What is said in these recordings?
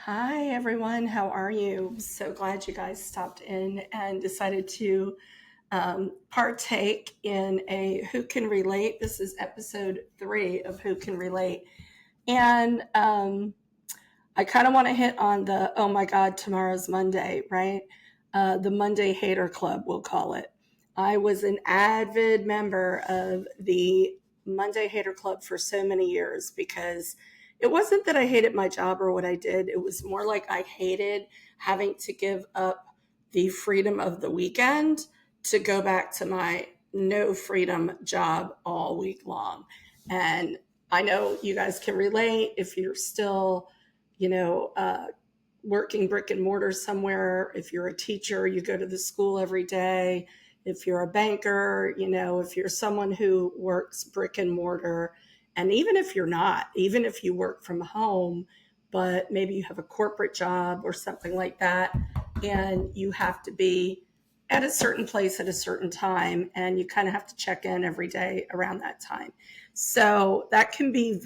Hi, everyone. How are you? So glad you guys stopped in and decided to partake in a Who Can Relate. This is episode 3 of Who Can Relate. And I kind of want to hit on the, oh my God, tomorrow's Monday, right? The Monday Hater Club, we'll call it. I was an avid member of the Monday Hater Club for so many years because it wasn't that I hated my job or what I did. It was more like I hated having to give up the freedom of the weekend to go back to my no freedom job all week long. And I know you guys can relate if you're still you know, working brick and mortar somewhere. If you're a teacher, you go to the school every day. If you're a banker, if you're someone who works brick and mortar, and even if you're not, even if you work from home, but maybe you have a corporate job or something like that, and you have to be at a certain place at a certain time, and you kind of have to check in every day around that time. So that can be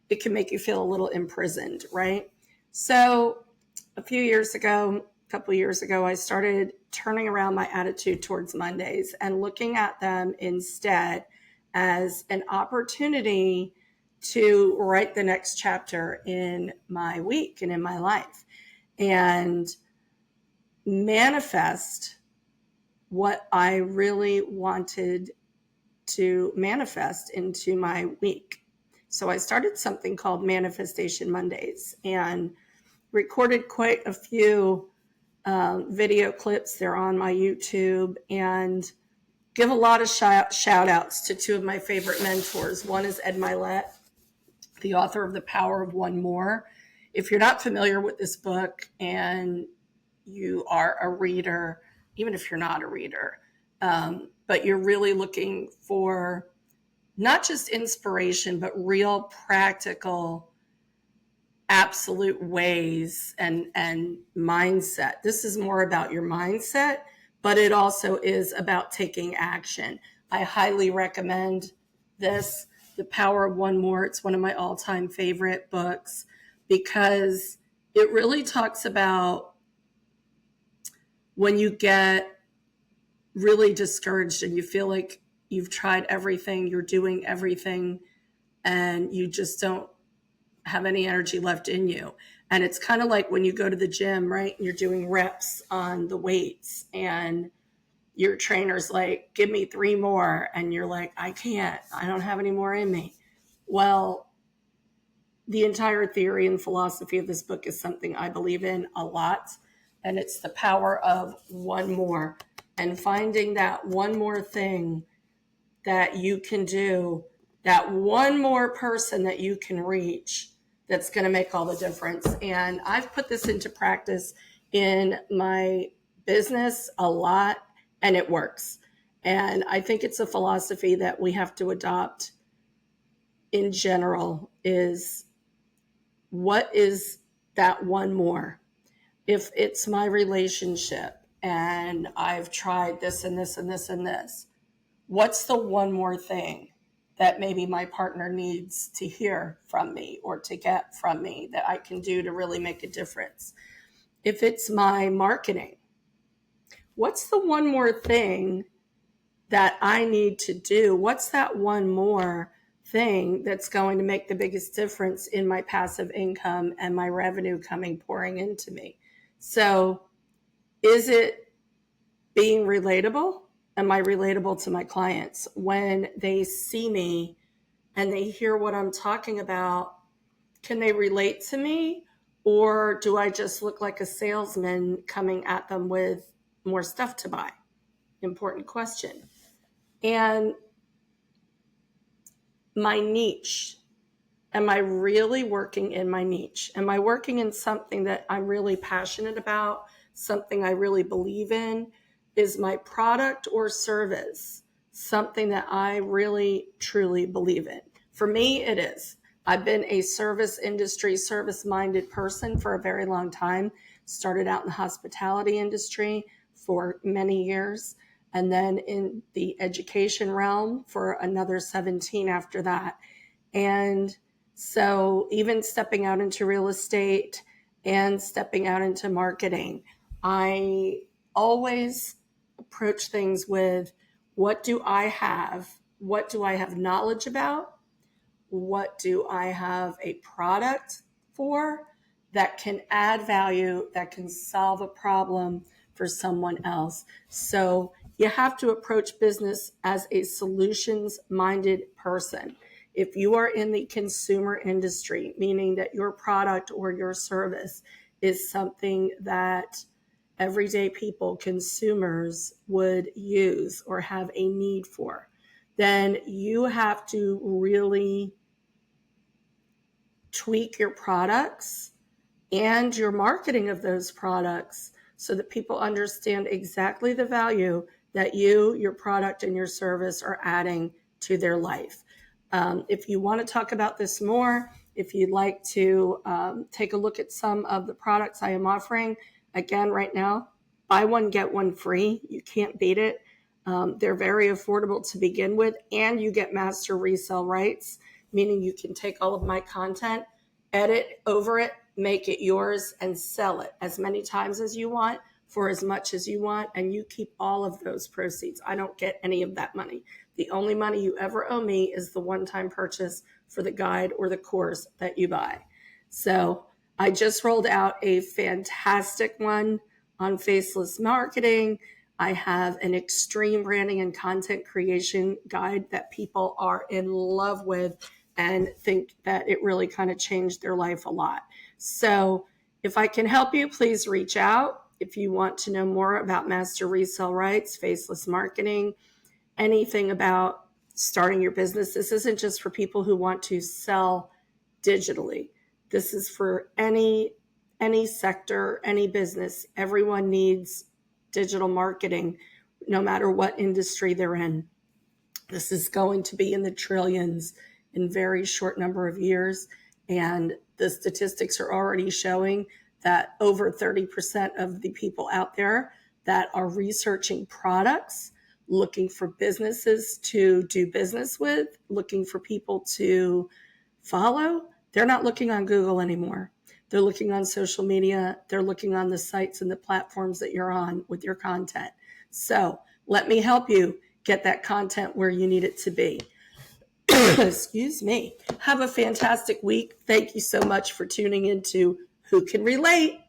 it can make you feel a little imprisoned, right? So a few years ago, a couple of years ago, I started turning around my attitude towards Mondays and looking at them instead as an opportunity to write the next chapter in my week and in my life and manifest what I really wanted to manifest into my week. So I started something called Manifestation Mondays and recorded quite a few video clips. They're on my YouTube, and give a lot of shout outs to two of my favorite mentors. One is Ed Milet, the author of The Power of One More. If you're not familiar with this book and you are a reader, even if you're not a reader, but you're really looking for not just inspiration, but real practical, absolute ways and mindset. This is more about your mindset, but it also is about taking action. I highly recommend this, The Power of One More. It's one of my all-time favorite books because it really talks about when you get really discouraged and you feel like you've tried everything, you're doing everything, and you just don't have any energy left in you. And it's kind of like when you go to the gym, right? And you're doing reps on the weights and your trainer's like, give me 3 more. And you're like, I can't, I don't have any more in me. Well, the entire theory and philosophy of this book is something I believe in a lot. And it's the power of one more and finding that one more thing that you can do, that one more person that you can reach that's going to make all the difference. And I've put this into practice in my business a lot, and it works. And I think it's a philosophy that we have to adopt in general is what is that one more? If it's my relationship and I've tried this and this and this and this, what's the one more thing that maybe my partner needs to hear from me or to get from me that I can do to really make a difference? If it's my marketing, what's the one more thing that I need to do? What's that one more thing that's going to make the biggest difference in my passive income and my revenue pouring into me? So is it being relatable? Am I relatable to my clients when they see me and they hear what I'm talking about? Can they relate to me? Or do I just look like a salesman coming at them with more stuff to buy? Important question. And my niche. Am I really working in my niche? Am I working in something that I'm really passionate about, something I really believe in? Is my product or service something that I really, truly believe in? For me, it is. I've been a service industry, service-minded person for a very long time. Started out in the hospitality industry for many years, and then in the education realm for another 17 after that. And So even stepping out into real estate and stepping out into marketing, I always approach things with, what do I have? What do I have knowledge about? What do I have a product for that can add value, that can solve a problem for someone else? So you have to approach business as a solutions minded person. If you are in the consumer industry, meaning that your product or your service is something that everyday people, consumers, would use or have a need for, then you have to really tweak your products and your marketing of those products so that people understand exactly the value that you, your product, and your service are adding to their life. If you want to talk about this more, if you'd like to take a look at some of the products I am offering, again, right now, buy one, get one free. You can't beat it. They're very affordable to begin with, and you get master resale rights, meaning you can take all of my content, edit over it, make it yours, and sell it as many times as you want for as much as you want, and you keep all of those proceeds. I don't get any of that money. The only money you ever owe me is the one-time purchase for the guide or the course that you buy. So I just rolled out a fantastic one on faceless marketing. I have an extreme branding and content creation guide that people are in love with and think that it really kind of changed their life a lot. So if I can help you, please reach out. If you want to know more about master resale rights, faceless marketing, anything about starting your business, this isn't just for people who want to sell digitally. This is for any sector, any business. Everyone needs digital marketing, no matter what industry they're in. This is going to be in the trillions in a very short number of years. And the statistics are already showing that over 30% of the people out there that are researching products, looking for businesses to do business with, looking for people to follow, they're not looking on Google anymore. They're looking on social media. They're looking on the sites and the platforms that you're on with your content. So let me help you get that content where you need it to be. Excuse me. Have a fantastic week. Thank you so much for tuning into Who Can Relate.